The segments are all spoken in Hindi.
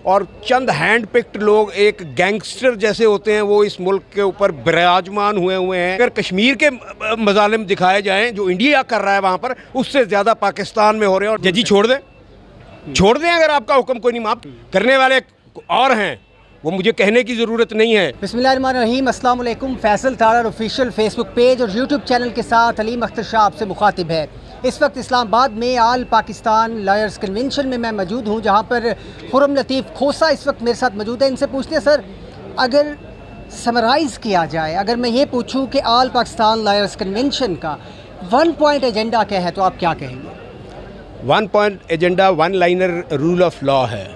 और चंद हैंड पिक्ड लोग एक गैंगस्टर जैसे होते हैं वो इस मुल्क के ऊपर विराजमान हुए हैं। अगर कश्मीर के मजालिम दिखाए जाएं जो इंडिया कर रहा है वहाँ पर, उससे ज़्यादा पाकिस्तान में हो रहे हैं। और जजी छोड़ दें अगर आपका हुक्म कोई नहीं माफ करने वाले और हैं, वो मुझे कहने की ज़रूरत नहीं है। बिस्मिल्लाहिर्रहमानिर्रहीम, अस्सलाम वालेकुम। Faisal Tarar official Facebook page और यूट्यूब चैनल के साथ अलीम अख्तर शाह आपसे मुखातिब है। इस वक्त इस्लामाबाद में आल पाकिस्तान लॉयर्स कन्वेंशन में मैं मौजूद हूँ, जहाँ पर खुर्रम लतीफ़ खोसा इस वक्त मेरे साथ मौजूद है। इनसे पूछते हैं, सर अगर समराइज़ किया जाए, अगर मैं ये पूछूँ कि आल पाकिस्तान लॉयर्स कन्वेंशन का 1 पॉइंट एजेंडा क्या है, तो आप क्या कहेंगे? 1 point agenda 1 liner rule of law है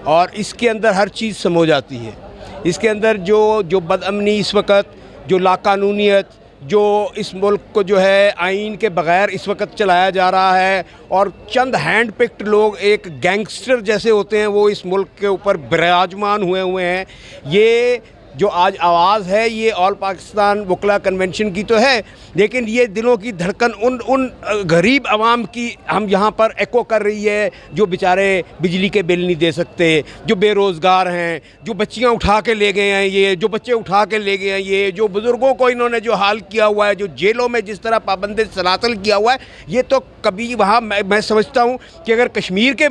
और इसके अंदर हर चीज़ समो जाती है। इसके अंदर जो बदअमनी इस वक्त, जो लाकानूनियत, जो इस मुल्क को जो है आइन के बग़ैर इस वक्त चलाया जा रहा है, और चंद हैंड पिक्ड लोग एक गैंगस्टर जैसे होते हैं वो इस मुल्क के ऊपर विराजमान हुए हैं। ये जो आज आवाज़ है ये ऑल पाकिस्तान वकला कन्वेंशन की तो है, लेकिन ये दिलों की धड़कन उन गरीब आवाम की हम यहाँ पर एको कर रही है, जो बेचारे बिजली के बिल नहीं दे सकते, जो बेरोज़गार हैं, जो बच्चियाँ उठा के ले गए हैं, ये जो बच्चे उठा के ले गए हैं, ये जो बुज़ुर्गों को इन्होंने जो हाल किया हुआ है, जो जेलों में जिस तरह पाबंद सलासल किया हुआ है, ये तो कभी वहाँ मैं समझता हूँ कि अगर कश्मीर के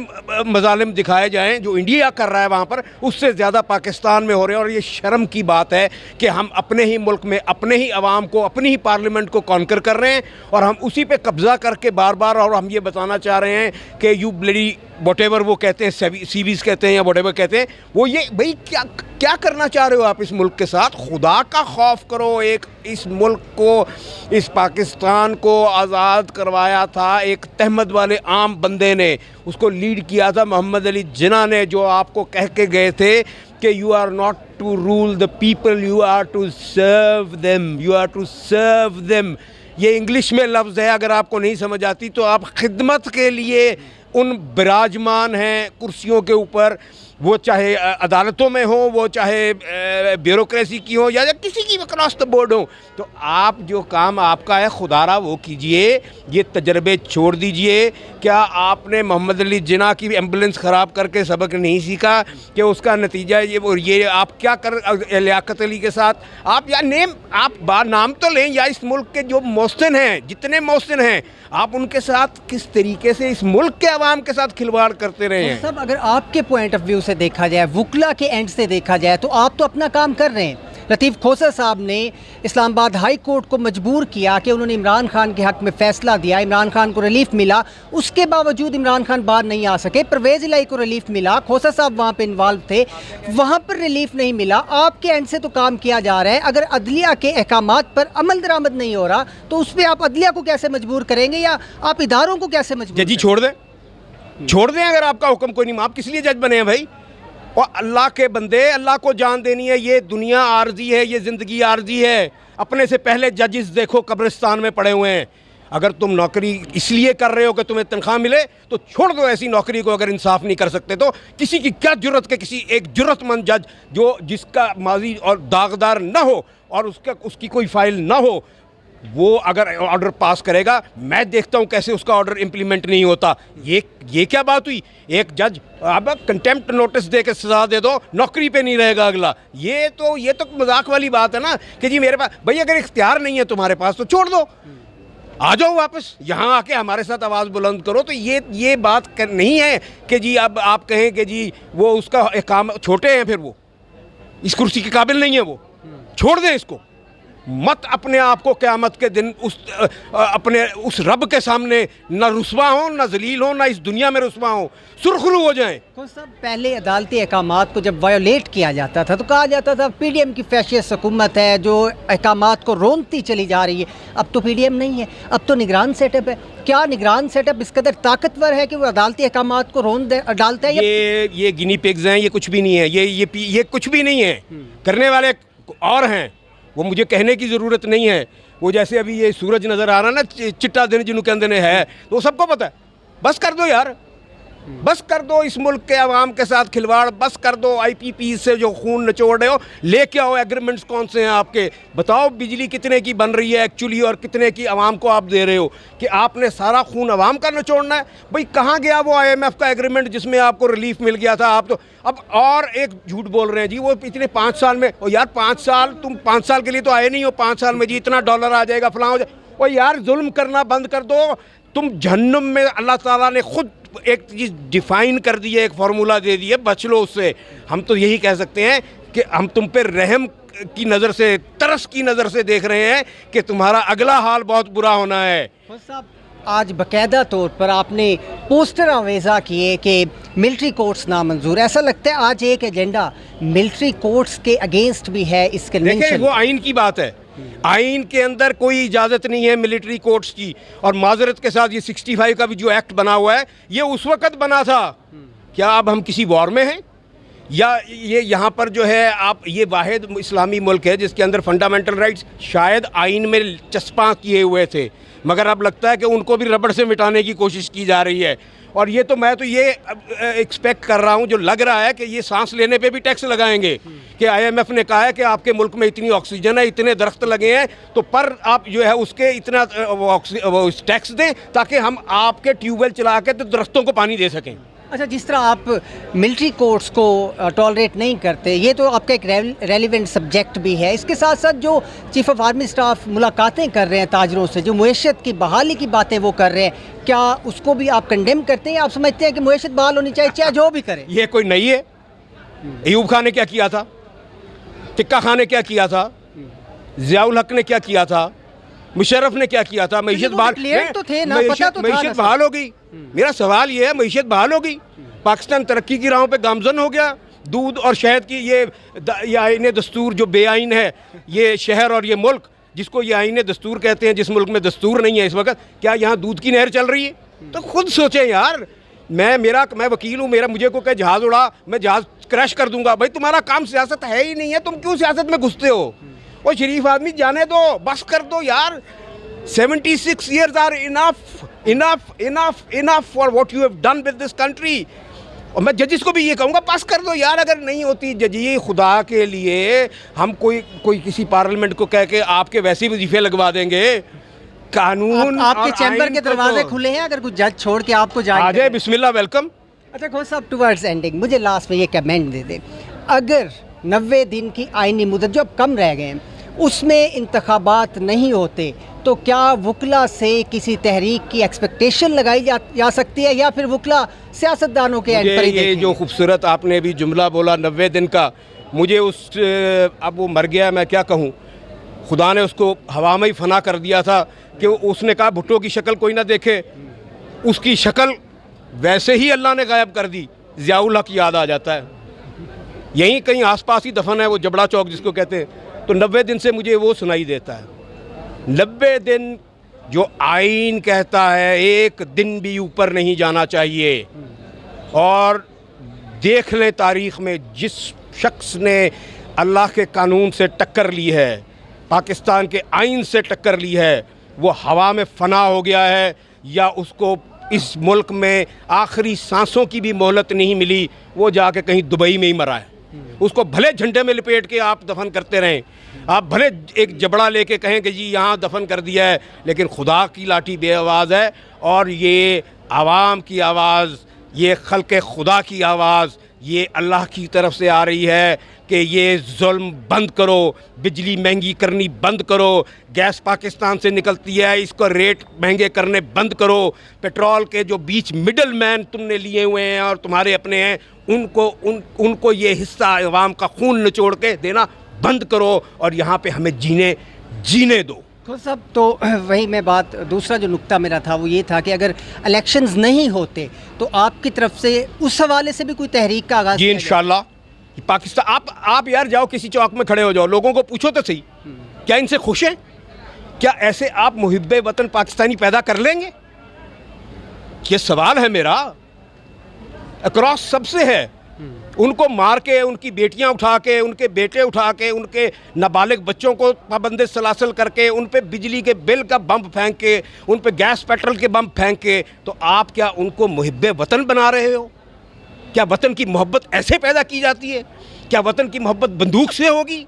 मजालिम दिखाए जाएँ जो इंडिया कर रहा है वहाँ पर, उससे ज़्यादा पाकिस्तान में हो रहे हैं। और ये शर्म की बात है कि हम अपने ही मुल्क में अपने ही अवाम को, अपनी ही पार्लियामेंट को कॉन्कर कर रहे हैं और हम उसी पे कब्जा करके बार बार, और हम ये बताना चाह रहे हैं कि यू ब्लडी वॉटेवर वो कहते हैं, सीवीज कहते हैं या वॉटेवर कहते हैं, वो ये भाई क्या करना चाह रहे हो आप इस मुल्क के साथ? खुदा का खौफ करो। एक इस मुल्क को, इस पाकिस्तान को आज़ाद करवाया था एक तहमत वाले आम बंदे ने, उसको लीड किया था मोहम्मद अली जिन्ना ने, जो आपको कह के गए थे कि you are not to rule the people, you are to serve them, you are to serve them. ये इंग्लिश में लफ्ज़ है, अगर आपको नहीं समझ आती तो आप खिदमत के लिए उन विराजमान हैं कुर्सियों के ऊपर, वो चाहे अदालतों में हो, वो चाहे ब्यूरोक्रेसी की हो या किसी की अक्रॉस द बोर्ड हो। तो आप जो काम आपका है खुदारा वो कीजिए, ये तजर्बे छोड़ दीजिए। क्या आपने मोहम्मद अली जिन्ना की एम्बुलेंस ख़राब करके सबक नहीं सीखा कि उसका नतीजा ये आप क्या कर लियाकत अली के साथ आप या नाम तो लें, या इस मुल्क के जो मोहसिन हैं, जितने मोहसिन हैं, आप उनके साथ किस तरीके से इस मुल्क के अवाम के साथ खिलवाड़ करते रहे हैं। सब अगर आपके पॉइंट ऑफ व्यू से देखा जाए, वकला के एंड से देखा जाए, तो आप तो अपना काम कर रहे हैं। लतीफ़ खोसा साहब ने इस्लामाबाद हाई कोर्ट को मजबूर किया कि उन्होंने इमरान खान के हक़ में फ़ैसला दिया, इमरान खान को रिलीफ मिला, उसके बावजूद इमरान खान बाहर नहीं आ सके। परवेज़ इलाही को रिलीफ मिला, खोसा साहब वहाँ पे इन्वॉल्व थे, वहाँ पर रिलीफ नहीं मिला। आपके एंड से तो काम किया जा रहा है, अगर अदलिया के अहकामात पर अमल दरामद नहीं हो रहा तो उस पर आप अदलिया को कैसे मजबूर करेंगे, या आप इदारों को कैसे मजबूर? जजी छोड़ दें अगर आपका हुक्म कोई नहीं। आप किस लिए जज बने हैं भाई? और अल्लाह के बंदे, अल्लाह को जान देनी है। ये दुनिया आर्जी है, ये ज़िंदगी आर्जी है। अपने से पहले जजेस देखो कब्रिस्तान में पड़े हुए हैं। अगर तुम नौकरी इसलिए कर रहे हो कि तुम्हें तनख्वाह मिले, तो छोड़ दो ऐसी नौकरी को। अगर इंसाफ नहीं कर सकते तो किसी की क्या जुर्रत के किसी एक जुर्रतमंद जज जिसका माजी और दागदार ना हो और उसकी कोई फाइल ना हो, वो अगर ऑर्डर पास करेगा, मैं देखता हूँ कैसे उसका ऑर्डर इम्प्लीमेंट नहीं होता। ये क्या बात हुई? एक जज अब कंटेम्प्ट नोटिस दे के सजा दे दो, नौकरी पे नहीं रहेगा अगला। ये तो मजाक वाली बात है ना कि जी मेरे पास भाई अगर इख्तियार नहीं है तुम्हारे पास तो छोड़ दो, आ जाओ वापस यहाँ आके हमारे साथ आवाज़ बुलंद करो। तो ये बात नहीं है कि जी अब आप कहें कि जी वो उसका काम छोटे हैं, फिर वो इस कुर्सी के काबिल नहीं है, वो छोड़ दें इसको। मत अपने आप को क़यामत के दिन उस रब के सामने न रुस्वा हो, न जलील हो, न इस दुनिया में रुस्वा हो, सुरखरू हो जाएं। तो सब पहले अदालती अहकामात को जब वायोलेट किया जाता था तो कहा जाता था पीडीएम की फैशियस हुकूमत है जो अहकामात को रोनती चली जा रही है। अब तो पीडीएम नहीं है, अब तो निगरान सेटअप है। क्या निगरान सेटअप इस कदर ताकतवर है कि वो अदालती अहकामात को डालता है? ये गिनी पिग्स हैं, ये कुछ भी नहीं है। ये कुछ भी नहीं है। करने वाले और हैं, वो मुझे कहने की ज़रूरत नहीं है। वो जैसे अभी ये सूरज नज़र आ रहा है ना, चिट्टा दिन जिन्हों के अंदर है, तो सबको पता है। बस कर दो यार, बस कर दो इस मुल्क के अवाम के साथ खिलवाड़, बस कर दो। IPP से जो खून निचोड़ रहे हो, लेके आओ एग्रीमेंट्स कौन से हैं आपके, बताओ बिजली कितने की बन रही है एक्चुअली और कितने की अवाम को आप दे रहे हो, कि आपने सारा खून अवाम का निचोड़ना है। भाई कहाँ गया वो IMF का एग्रीमेंट जिसमें आपको रिलीफ मिल गया था? आप तो अब और एक झूठ बोल रहे हैं जी, वो इतने 5 साल में। और यार 5 साल, तुम 5 साल के लिए तो आए नहीं हो, 5 साल में जी इतना डॉलर आ जाएगा, फलां हो जाएगा। और यार जुल्म करना बंद कर दो। तुम जहन्नुम में अल्लाह ताला ने खुद एक चीज़ डिफ़ाइन कर दी है, एक फार्मूला दे दी है, बच लो उससे। हम तो यही कह सकते हैं कि हम तुम पे रहम की नज़र से, तरस की नज़र से देख रहे हैं कि तुम्हारा अगला हाल बहुत बुरा होना है। साहब, आज बाकायदा तौर पर आपने पोस्टर आवेज़ा किए कि मिलिट्री कोर्ट्स नामंजूर। ऐसा लगता है आज एक एजेंडा मिलिट्री कोर्ट्स के अगेंस्ट भी है इस कन्वेंशन। देखिए वो आइन की बात है, आइन के अंदर कोई इजाज़त नहीं है मिलिट्री कोर्ट्स की। और माजरत के साथ ये 65 का भी जो एक्ट बना हुआ है, ये उस वक़्त बना था। क्या अब हम किसी वॉर में हैं? या ये यहाँ पर जो है आप, ये वाहिद इस्लामी मुल्क है जिसके अंदर फंडामेंटल राइट्स शायद आइन में चस्पा किए हुए थे, मगर अब लगता है कि उनको भी रबड़ से मिटाने की कोशिश की जा रही है। और ये तो मैं तो ये एक्सपेक्ट कर रहा हूँ, जो लग रहा है कि ये सांस लेने पे भी टैक्स लगाएंगे, कि IMF ने कहा है कि आपके मुल्क में इतनी ऑक्सीजन है, इतने दरख्त लगे हैं, तो पर आप जो है उसके इतना वो टैक्स दें ताकि हम आपके ट्यूबवेल चला के तो दरख्तों को पानी दे सकें। अच्छा, जिस तरह आप मिलिट्री कोर्ट्स को टॉलरेट नहीं करते, ये तो आपका एक रेलिवेंट सब्जेक्ट भी है। इसके साथ साथ जो चीफ ऑफ आर्मी स्टाफ मुलाकातें कर रहे हैं ताजरों से, जो मुएशत की बहाली की बातें वो कर रहे हैं, क्या उसको भी आप कंडेम करते हैं? आप समझते हैं कि मुएशत बहाल होनी चाहिए चाहे जो भी करे? ये कोई नहीं है। अयूब खान ने क्या किया था, टिक्का खान ने क्या किया था, ज़ियाउल हक ने क्या किया था, मुशर्रफ ने क्या किया था? मईशत बहाल तो थे ना, पता तो था ना। मईशत बहाल हो गई। मेरा सवाल ये है, मईशत बहाल हो गई, पाकिस्तान तरक्की की राहों पे गामजन हो गया। दूध और शहद की ये आईने दस्तूर जो बेआइन है, ये शहर और ये मुल्क जिसको ये आईने दस्तूर कहते हैं, जिस मुल्क में दस्तूर नहीं है इस वक्त, क्या यहाँ दूध की नहर चल रही है? तो खुद सोचें यार। मैं वकील हूँ, मुझे को कहे जहाज़ उड़ा, मैं जहाज़ क्रैश कर दूंगा। भाई तुम्हारा काम सियासत है ही नहीं है, तुम क्यों सियासत में घुसते हो? और शरीफ आदमी जाने दो, बस कर दो यार। 76 years are enough for what you have done with this country। और मैं जजिस को भी ये कहूँगा, पास कर दो यार। अगर नहीं होती जजी, खुदा के लिए हम कोई किसी पार्लियामेंट को कह के आपके वैसे वजीफे लगवा देंगे। कानून आपके चैम्बर के दरवाजे खुले हैं, अगर कुछ जज छोड़ के आपको आ जाए, बिस्मिल्लाह, वेलकम। अच्छा खोसा साहब, टुवर्ड्स एंडिंग मुझे लास्ट में ये कमेंट दे दें, अगर 90 दिन की आईनी मुद्दत जो अब कम रह गए हैं उसमें इंतखाबात नहीं होते, तो क्या वकला से किसी तहरीक की एक्सपेक्टेशन लगाई जा सकती है, या फिर वकला सियासतदानों के एंड पर ही ये जो खूबसूरत आपने भी जुमला बोला 90 दिन का, मुझे अब वो मर गया, मैं क्या कहूँ। खुदा ने उसको हवा में ही फना कर दिया था कि उसने कहा भुट्टो की शक्ल कोई ना देखे, उसकी शक्ल वैसे ही अल्लाह ने गायब कर दी। ज़ियाउल हक याद आ जाता है, यहीं कहीं आसपास ही दफन है वो जबड़ा चौक जिसको कहते हैं। तो 90 दिन से मुझे वो सुनाई देता है। 90 दिन जो आइन कहता है, एक दिन भी ऊपर नहीं जाना चाहिए। और देख लें तारीख़ में जिस शख्स ने अल्लाह के कानून से टक्कर ली है, पाकिस्तान के आइन से टक्कर ली है, वो हवा में फना हो गया है, या उसको इस मुल्क में आखिरी सांसों की भी मोहलत नहीं मिली, वो जाके कहीं दुबई में ही मरा है। उसको भले झंडे में लपेट के आप दफन करते रहें, आप भले एक जबड़ा लेके कहें कि जी यहाँ दफन कर दिया है, लेकिन खुदा की लाठी बेआवाज़ है। और ये आवाम की आवाज़, ये खल्क़े खुदा की आवाज़, ये अल्लाह की तरफ से आ रही है कि ये जुल्म बंद करो, बिजली महंगी करनी बंद करो, गैस पाकिस्तान से निकलती है इसको रेट महंगे करने बंद करो, पेट्रोल के जो बीच मिडल मैन तुमने लिए हुए हैं और तुम्हारे अपने हैं, उनको ये हिस्सा अवाम का खून निचोड़ के देना बंद करो, और यहाँ पे हमें जीने दो। तो सब तो वही मैं बात, दूसरा जो नुक्ता मेरा था वो ये था कि अगर इलेक्शंस नहीं होते तो आपकी तरफ से उस हवाले से भी कोई तहरीक का आगाज़? जी इंशाल्लाह। पाकिस्तान, आप यार जाओ किसी चौक में खड़े हो जाओ, लोगों को पूछो तो सही, क्या इनसे खुश हैं? क्या ऐसे आप मुहिब्बे वतन पाकिस्तानी पैदा कर लेंगे? ये सवाल है मेरा, अक्रॉस सबसे है। उनको मार के, उनकी बेटियां उठा के, उनके बेटे उठा के, उनके नाबालिग बच्चों को पाबंदे सलासल करके, उन पे बिजली के बिल का बम फेंक के, उन पे गैस पेट्रोल के बम फेंक के, तो आप क्या उनको मुहिब्बे वतन बना रहे हो? क्या वतन की मोहब्बत ऐसे पैदा की जाती है? क्या वतन की मोहब्बत बंदूक से होगी?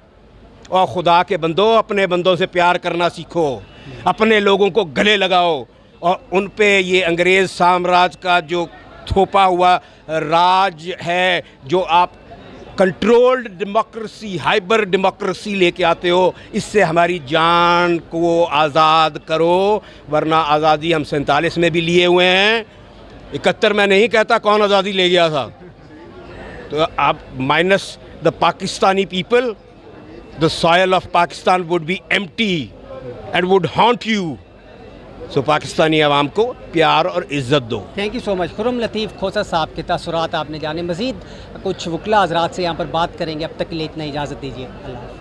और खुदा के बंदो, अपने बंदों से प्यार करना सीखो, अपने लोगों को गले लगाओ और उन पे ये अंग्रेज़ साम्राज्य का जो थोपा हुआ राज है, जो आप कंट्रोल्ड डेमोक्रेसी, हाइबर डेमोक्रेसी लेके आते हो, इससे हमारी जान को आज़ाद करो। वरना आज़ादी हम 47 में भी लिए हुए हैं, 71 में नहीं कहता कौन आज़ादी ले गया था। तो आप minus the Pakistani people, the soil of Pakistan would be empty and would haunt you. So Pakistani अवाम को प्यार और इज़्ज़त दो। Thank you so much. Khurram Latif Khosar साहब के तसुरात आपने जाने। मज़ीद कुछ वकला हज़रात से यहाँ पर बात करेंगे। अब तक के लिए इतना इजाज़त दीजिए। अल्लाह हाफ़िज़।